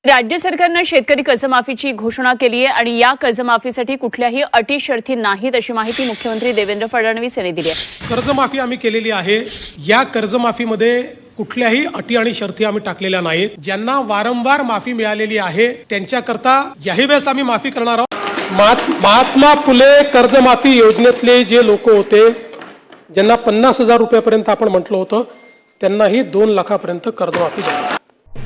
राज्य सरकारने शेतकरी कर्जमाफीची घोषणा केली आहे आणि या कर्जमाफीसाठी कुठल्याही अटी शर्ती नाहीत अशी माहिती मुख्यमंत्री देवेंद्र फडणवीस यांनी दिली आहे। कर्जमाफी आम्ही केलेली आहे। या कर्जमाफीमध्ये कुठल्याही अटी आणि शर्ती आम्ही टाकलेल्या नाहीत। ज्यांना वारंवार माफी मिळालेली आहे त्यांच्याकरता याही वेळेस आम्ही माफी करणार आहोत। महात्मा फुले कर्जमाफी योजनेतले जे लोक होते ज्यांना 50,000 रुपयापर्यंत आपण म्हटलं होतं त्यांनाही 2 लाखापर्यंत कर्जमाफी झाली।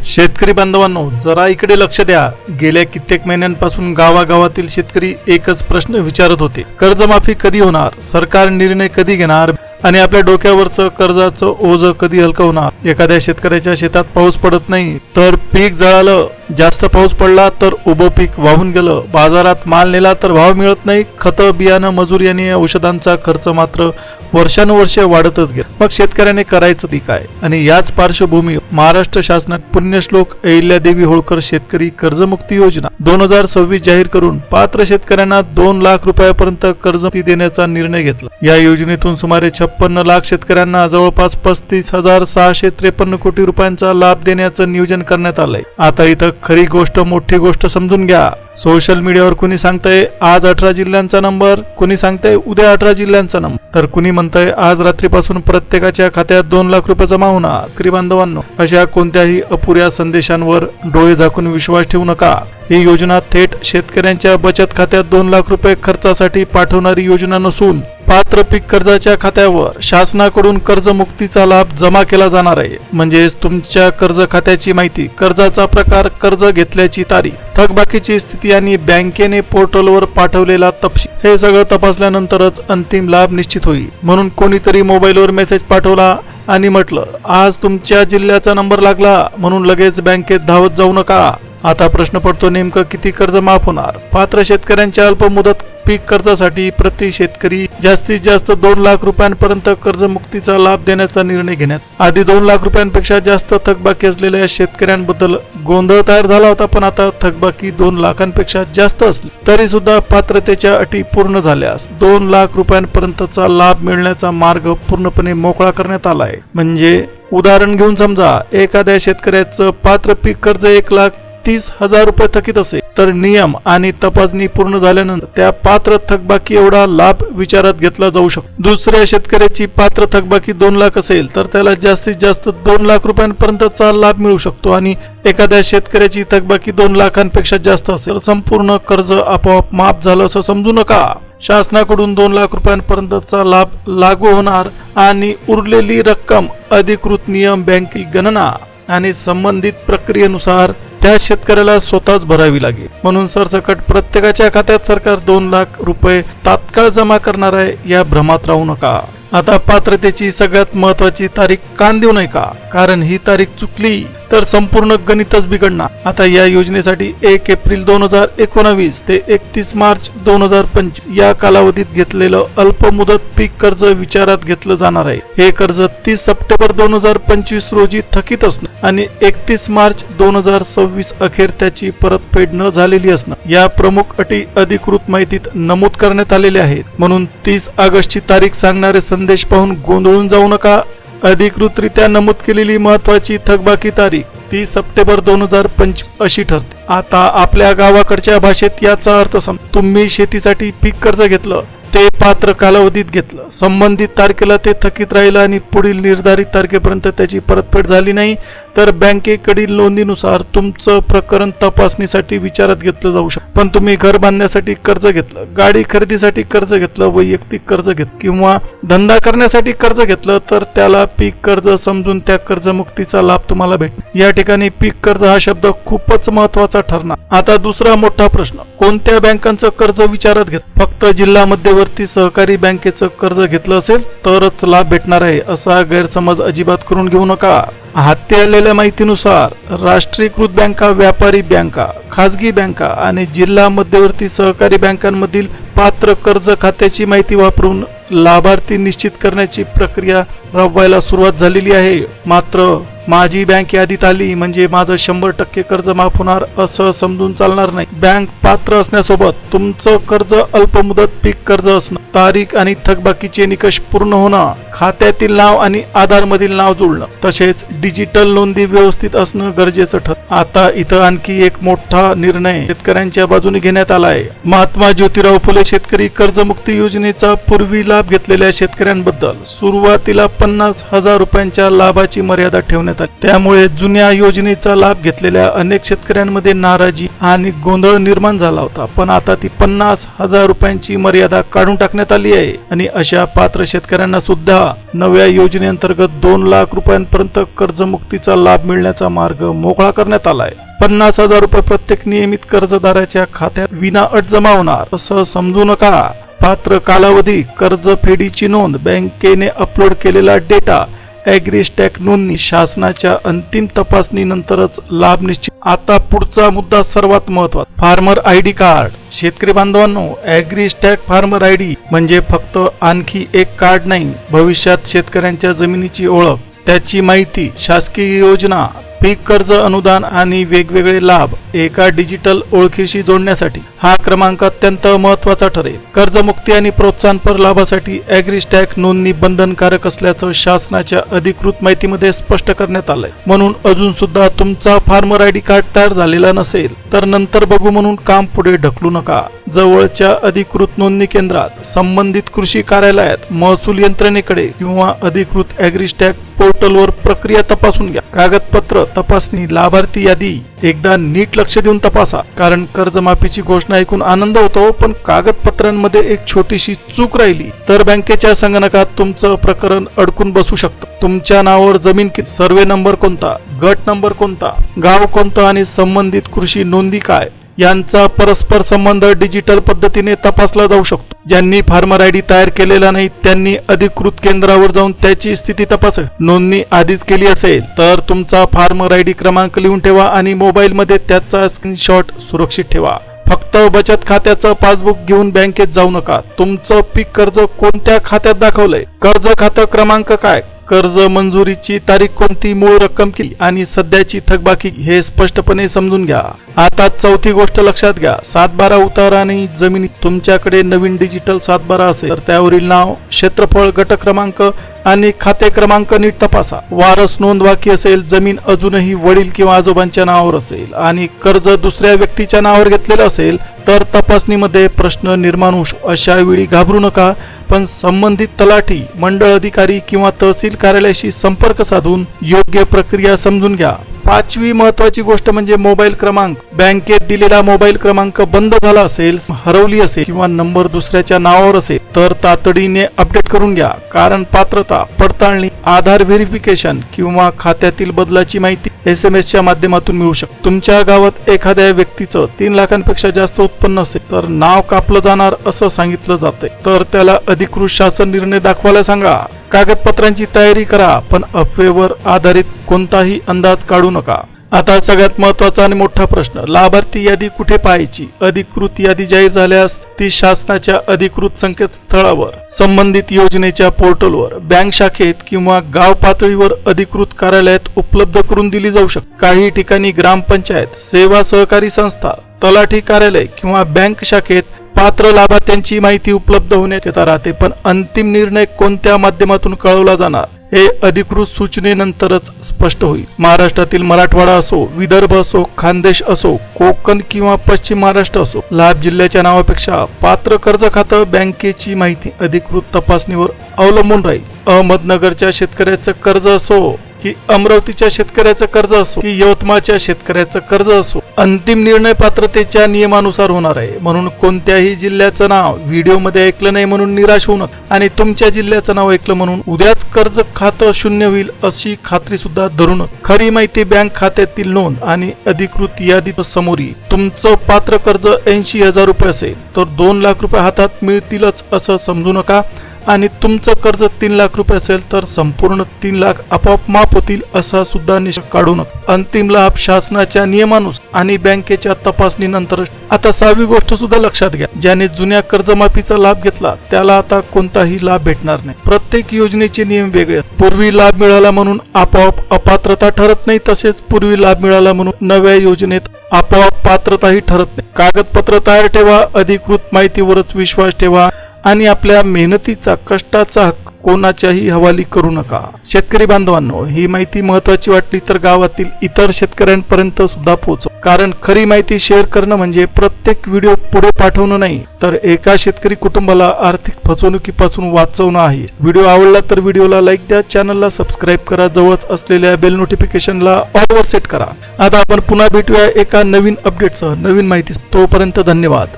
शेतकरी बांधवांनो, जरा इकडे लक्ष द्या। गेल्या कित्येक महिन्यांपासून गावागावातील शेतकरी एकच प्रश्न विचारत होते, कर्जमाफी कधी होणार, सरकार निर्णय कधी घेणार आणि आपल्या डोक्यावरचं कर्जाचं ओझं कधी हलकं होणार। एखाद्या शेतकऱ्याच्या शेतात पाऊस पडत नाही तर पीक जळालं, जास्त पाऊस पडला तर उभं पीक वाहून गेलं, बाजारात माल नेला तर भाव मिळत नाही, खतं बियाणं मजुरी आणि औषधांचा खर्च मात्र वर्षानुवर्षे वाढतच गेला। मग शेतकऱ्याने करायचं ती काय? आणि याच पार्श्वभूमीवर महाराष्ट्र शासनात पुण्यश्लोक अहिल्यादेवी होळकर शेतकरी कर्जमुक्ती योजना 2026 जाहीर करून पात्र शेतकऱ्यांना 2 लाख रुपयापर्यंत कर्जमुक्ती देण्याचा निर्णय घेतला। या योजनेतून सुमारे 56 लाख शेतकऱ्यांना जवळपास 35,653 कोटी रुपयांचा लाभ देण्याचं नियोजन करण्यात आलंय। आता इथं खरी गोष्ट मोठी गोष्ट समजून घ्या। सोशल मीडियावर कुणी सांगतंय आज 18 जिल्ह्यांचा नंबर, कुणी सांगतंय उद्या 18 जिल्ह्यांचा नंबर, तर कुणी म्हणतंय आज रात्रीपासून प्रत्येकाच्या खात्यात 2 लाख रुपये जमा होणार। शेतकरी बांधवांनो, अशा कोणत्याही अपुऱ्या संदेशांवर डोळे झाकून विश्वास ठेवू नका। ही योजना थेट शेतकऱ्यांच्या बचत खात्यात 2 लाख रुपये खर्चासाठी पाठवणारी योजना नसून पात्र पीक कर्जाच्या खात्यावर शासनाकडून कर्जमुक्तीचा लाभ जमा केला जाणार आहे। म्हणजेच तुमच्या कर्ज खात्याची माहिती, कर्जाचा प्रकार, कर्ज घेतल्याची तारीख, थकबाकीची स्थिती आणि बँकेने पोर्टलवर पाठवलेला तपशील हे सगळं तपासल्यानंतरच अंतिम लाभ निश्चित होईल। म्हणून कोणीतरी मोबाईलवर मेसेज पाठवला आणि म्हटलं आज तुमच्या जिल्ह्याचा नंबर लागला म्हणून लगेच बँकेत धावत जाऊ नका। आता प्रश्न पडतो, नेमकं किती कर्ज माफ होणार? पात्र शेतकऱ्यांच्या अल्पमुदत पीक कर्जासाठी प्रति शेतकरी जास्तीत जास्त 2 लाख रुपयांपर्यंत कर्जमुक्तीचा लाभ देण्याचा निर्णय घेण्यात आधी 2 लाख रुपयांपेक्षा जास्त थकबाकी असलेल्या शेतकऱ्यांबद्दल गोंधळ तयार झाला होता, पण आता थकबाकी 2 लाखांपेक्षा जास्त असली तरी सुद्धा पात्रतेच्या अटी पूर्ण झाल्यास 2 लाख रुपयांपर्यंतचा लाभ मिळण्याचा मार्ग पूर्णपणे मोकळा करण्यात आला आहे। म्हणजे उदाहरण घेऊन समजा एखाद्या शेतकऱ्याचं पात्र पीक कर्ज 1,30,000 रुपये थकीत असेल तर नियम आणि तपासणी पूर्ण झाल्यानंतर त्या पात्र थकबाकी एवढा लाभ विचारात घेतला जाऊ शकतो। दुसऱ्या शेतकऱ्याची पात्र थकबाकी 2 लाख असेल तर त्याला जास्तीत जास्त 2 लाख रुपयांपर्यंतचा लाभ मिळू शकतो आणि एखाद्या शेतकऱ्याची थकबाकी 2 लाखांपेक्षा जास्त असेल संपूर्ण कर्ज आपोआप माफ झालं असं समजू नका। शासनाकडून 2 लाख रुपयांपर्यंतचा लाभ लागू होणार आणि उरलेली रक्कम अधिकृत नियम, बँकेची गणना आणि संबंधित प्रक्रियेनुसार त्या शेतकऱ्याला स्वतःच भरावी लागेल। म्हणून सरसकट प्रत्येकाच्या खात्यात सरकार 2 लाख रुपये तात्काळ जमा करणार आहे, या भ्रमात राहू नका। आता पात्रतेची सगळ्यात महत्वाची तारीख कान देऊ नये का? कारण ही तारीख चुकली तर संपूर्ण गणितच बिघडणार। आता या योजनेसाठी 1 एप्रिल 2019 ते 31 मार्च 2025 या कालावधीत घेतलेलं अल्पमुदत पीक कर्ज विचारात घेतलं जाणार आहे। हे कर्ज 30 सप्टेंबर 2025 रोजी थकीत असणं आणि 31 मार्च 2026 अखेर त्याची परतफेड न झालेली असणं या प्रमुख अटी अधिकृत माहितीत नमूद करण्यात आलेल्या आहेत। म्हणून 30 ऑगस्टची तारीख सांगणारे संदेश पाहून गोंधळून जाऊ नका। अधिकृतरित्या नमूद केलेली महत्वाची थकबाकी तारीख 30 सप्टेंबर 2025 अशी ठरते। आता आपल्या गावाकडच्या भाषेत याचा अर्थ तुम्ही शेतीसाठी पीक कर्ज घेतलं, ते पात्र कालावधीत घेतलं, संबंधित तारखेला ते थकीत राहिलं आणि पुढील निर्धारित तारखेपर्यंत त्याची परतफेड झाली नाही तर बँकेकडील नोंदीनुसार तुमचं प्रकरण तपासणीसाठी विचारात घेतलं जाऊ शकतं। पण तुम्ही घर बांधण्यासाठी कर्ज घेतलं, गाडी खरेदीसाठी कर्ज घेतलं, वैयक्तिक कर्ज घेतलं किंवा धंदा करण्यासाठी कर्ज घेतलं तर त्याला पीक कर्ज समजून त्या कर्जमुक्तीचा लाभ तुम्हाला भेटेल। या ठिकाणी पीक कर्ज हा शब्द खूपच महत्वाचा ठरणार। आता दुसरा मोठा प्रश्न, कोणत्या बँकांचं कर्ज विचारात घेत? फक्त जिल्हा मध्यवर्ती सहकारी बँकेचं कर्ज घेतलं असेल तरच लाभ भेटणार आहे असा गैरसमज अजिबात करून घेऊ नका। हाती आलेल्या माहितीनुसार राष्ट्रीयकृत बँका, व्यापारी बँका, खाजगी बँका आणि जिल्हा मध्यवर्ती सहकारी बँकांमधील पात्र कर्ज खात्याची माहिती वापरून लाभार्थी निश्चित करण्याची प्रक्रिया राबवायला सुरुवात झालेली आहे। मात्र माझी बँक यादीत आली म्हणजे माझं 100% कर्ज माफ होणार असं समजून चालणार नाही। बँक पात्र असण्यासोबत तुमचं कर्ज अल्पमुदत पीक कर्ज असणं, तारीख आणि थकबाकीचे निकष पूर्ण होणं, खात्यातील नाव आणि आधार मधील नाव जोडणं तसेच डिजिटल नोंदी व्यवस्थित असणं गरजेचं ठरतं. आता इथं आणखी एक मोठा निर्णय शेतकऱ्यांच्या बाजूने घेण्यात आला आहे. महात्मा ज्योतिराव फुले शेतकरी कर्जमुक्ती योजनेचा पूर्वी लाभ घेतलेल्या शेतकऱ्यांबद्दल सुरुवातीला 50,000 रुपयांच्या लाभाची मर्यादा ठेवण्यात आली. त्यामुळे जुन्या योजनेचा लाभ घेतलेल्या अनेक शेतकऱ्यांमध्ये नाराजी आणि गोंधळ निर्माण झाला होता. पण आता ती 50,000 रुपयांची मर्यादा काढून टाकण्यात आली आहे आणि अशा पात्र शेतकऱ्यांना सुद्धा नव्या योजनेअंतर्गत 2 लाख रुपयांपर्यंत कर्जमुक्तीचा लाभ मिळण्याचा मार्ग मोकळा करण्यात आला आहे. 50,000 रुपये प्रत्येक नियमित कर्जदाराच्या खात्यात विनाअट जमा होणार असं समजू नका. पात्र कालावधी, कर्जफेडीची नोंद, बँकेने अपलोड केलेला डेटा, ॲग्रीस्टॅक नोंदणी, शासनाच्या अंतिम तपासणीनंतरच लाभ निश्चित. आता पुढचा मुद्दा सर्वात महत्त्वाचा, फार्मर आयडी कार्ड. शेतकरी बांधवांनो, ॲग्रीस्टॅक फार्मर आयडी म्हणजे फक्त आणखी एक कार्ड नाही. भविष्यात शेतकऱ्यांच्या जमिनीची ओळख, त्याची माहिती, शासकीय योजना, पीक कर्ज अनुदान आणि वेगवेगळे लाभ एका डिजिटल ओळखीशी जोडण्यासाठी हा क्रमांक अत्यंत महत्त्वाचा ठरेल. कर्जमुक्ती आणि प्रोत्साहनपर लाभासाठी ॲग्रीस्टॅक नोंदणी बंधनकारक असल्याचं शासनाच्या अधिकृत माहितीमध्ये स्पष्ट करण्यात आलंय. म्हणून अजून सुद्धा तुमचा फार्मर आयडी कार्ड तयार झालेला नसेल तर नंतर बघू म्हणून काम पुढे ढकलू नका. जवळच्या अधिकृत नोंदणी केंद्रात, संबंधित कृषी कार्यालयात, महसूल यंत्रणेकडे किंवा अधिकृत ॲग्रीस्टॅक पोर्टलवर प्रक्रिया तपासून घ्या. कागदपत्र तपासणी, लाभार्थी यादी एकदा नीट लक्ष देऊन तपासा. कारण कर्जमाफीची घोषणा ऐकून आनंद होतो, पण कागदपत्रांमध्ये एक छोटीशी चूक राहिली तर बँकेच्या संगणकात तुमचं प्रकरण अडकून बसू शकतं. तुमच्या नावावर जमीन किती, सर्वे नंबर कोणता, गट नंबर कोणता, गाव कोणतं आणि संबंधित कृषी नोंदी काय यांचा परस्पर संबंध डिजिटल पद्धतीने तपासला जाऊ शकतो. ज्यांनी फार्मर आयडी तयार केलेला नाही त्यांनी अधिकृत केंद्रावर जाऊन त्याची स्थिती तपासा. नोंदणी आधीच केली असेल तर तुमचा फार्मर आयडी क्रमांक लिहून ठेवा आणि मोबाईलमध्ये त्याचा स्क्रीनशॉट सुरक्षित ठेवा. फक्त बचत खात्याचं पासबुक घेऊन बँकेत जाऊ नका. तुमचं पीक कर्ज कोणत्या खात्यात दाखवलंय, कर्ज खातं क्रमांक काय, कर्ज मंजुरीची तारीख कोणती, मूळ रक्कम किती आणि सध्याची थकबाकी हे स्पष्टपणे समजून घ्या. आता चौथी गोष्ट लक्षात घ्या, 7/12 उतारा आणि जमिनी. तुमच्याकडे नवीन डिजिटल 7/12 असेल तर त्यावरील नाव, क्षेत्रफळ, गट क्रमांक आणि खाते क्रमांक नीट तपासा. वारस नोंद बाकी असेल, जमीन अजूनही वडील किंवा आजोबांच्या नावावर असेल आणि कर्ज दुसऱ्या व्यक्तीच्या नावावर घेतलेलं असेल तर तपासणीमध्ये प्रश्न निर्माण होऊ शकतो. अशा वेळी घाबरू नका, पण संबंधित तलाठी, मंडळ अधिकारी किंवा तहसील कार्यालयाशी संपर्क साधून योग्य प्रक्रिया समजून घ्या. 5वी महत्वाची गोष्ट म्हणजे मोबाईल क्रमांक. बँकेत दिलेला मोबाईल क्रमांक बंद झाला असेल, हरवली असेल किंवा नंबर दुसऱ्याच्या नावावर असेल तर तातडीने अपडेट करून घ्या. कारण पात्रता, पडताळणी, आधार व्हेरिफिकेशन किंवा खात्यातील बदलाची माहिती SMS च्या माध्यमातून मिळू शकते. तुमच्या गावात एखाद्या व्यक्तीचं 3 लाखांपेक्षा जास्त उत्पन्न असेल तर नाव कापलं जाणार असं सांगितलं जातंय, तर त्याला अधिकृत शासन निर्णय दाखवायला सांगा. कागदपत्रांची तयारी करा, पण अफवेवर आधारित कोणताही अंदाज काढू नका. आता सगळ्यात महत्त्वाचा आणि मोठा प्रश्न, लाभार्थी यादी कुठे पाहायची? अधिकृत यादी जाहीर झाल्यास ती शासनाच्या अधिकृत संकेतस्थळावर, संबंधित योजनेच्या पोर्टलवर, बँक शाखेत किंवा गाव पातळीवर अधिकृत कार्यालयात उपलब्ध करून दिली जाऊ शकते. काही ठिकाणी ग्रामपंचायत, सेवा सहकारी संस्था, तलाठी कार्यालय किंवा बँक शाखेत पात्र लाभार्थ्यांची माहिती उपलब्ध होण्यात राहते. पण अंतिम निर्णय कोणत्या माध्यमातून कळवला जाणार हे अधिकृत सूचनेनंतरच स्पष्ट होईल. महाराष्ट्रातील मराठवाडा असो, विदर्भ असो, खानदेश असो, कोकण किंवा पश्चिम महाराष्ट्र असो, लाभ जिल्ह्याच्या नावापेक्षा पात्र कर्ज खातं बँकेची माहिती अधिकृत तपासणीवर अवलंबून राहील. अहमदनगरच्या शेतकऱ्याचं कर्ज असो की अमरावतीच्या शेतकऱ्याचं कर्ज असो की यवतमाळच्या शेतकऱ्याचं कर्ज असो, अंतिम निर्णय पात्रतेच्या नियमानुसार होणार आहे. म्हणून कोणत्याही जिल्ह्याचं नाव व्हिडिओमध्ये ऐकलं नाही म्हणून निराश होऊ नका आणि तुमच्या जिल्ह्याचं नाव ऐकलं म्हणून उद्याच कर्ज खातं शून्य होईल अशी खात्री सुद्धा धरू नका. खरी माहिती बँक खात्यातील नोंद आणि अधिकृत यादीत समोर येईल. तुमचं पात्र कर्ज 80,000 रुपये असेल तर 2 लाख रुपये हातात मिळतीलच असं समजू नका आणि तुमचं कर्ज 3 लाख रुपये असेल तर संपूर्ण 3 लाख आपोआप माफ होतील असा सुद्धा निष्कर्ष काढू नका. अंतिम लाभ शासनाच्या नियमानुसार आणि बँकेच्या तपासणीनंतर. आता 6वी गोष्ट सुद्धा लक्षात घ्या, ज्याने जुन्या कर्जमाफीचा लाभ घेतला त्याला आता कोणताही लाभ भेटणार नाही. प्रत्येक योजनेचे नियम वेगळे. पूर्वी लाभ मिळाला म्हणून आपोआप अपात्रता ठरत नाही, तसेच पूर्वी लाभ मिळाला म्हणून नव्या योजनेत आपोआप पात्रताही ठरत नाही. कागदपत्र तयार ठेवा, अधिकृत माहितीवरच विश्वास ठेवा आणि आपल्या मेहनतीचा, कष्टाचा हक्क कोणाच्याही हवाली करू नका. शेतकरी बांधवांनो, ही माहिती महत्त्वाची वाटली तर गावातील इतर शेतकऱ्यांपर्यंत सुद्धा पोहोचवा. कारण खरी माहिती शेअर करणं म्हणजे प्रत्येक व्हिडिओ पुढे पाठवणं नाही, तर एका शेतकरी कुटुंबाला आर्थिक फसवणुकीपासून वाचवणं आहे. व्हिडिओ आवडला तर व्हिडिओला लाईक द्या, चॅनलला सबस्क्राईब करा, जवळच असलेल्या बेल नोटिफिकेशनला ऑल वर सेट करा. आता आपण पुन्हा भेटूया एका नवीन अपडेटसह, नवीन माहिती. तोपर्यंत धन्यवाद.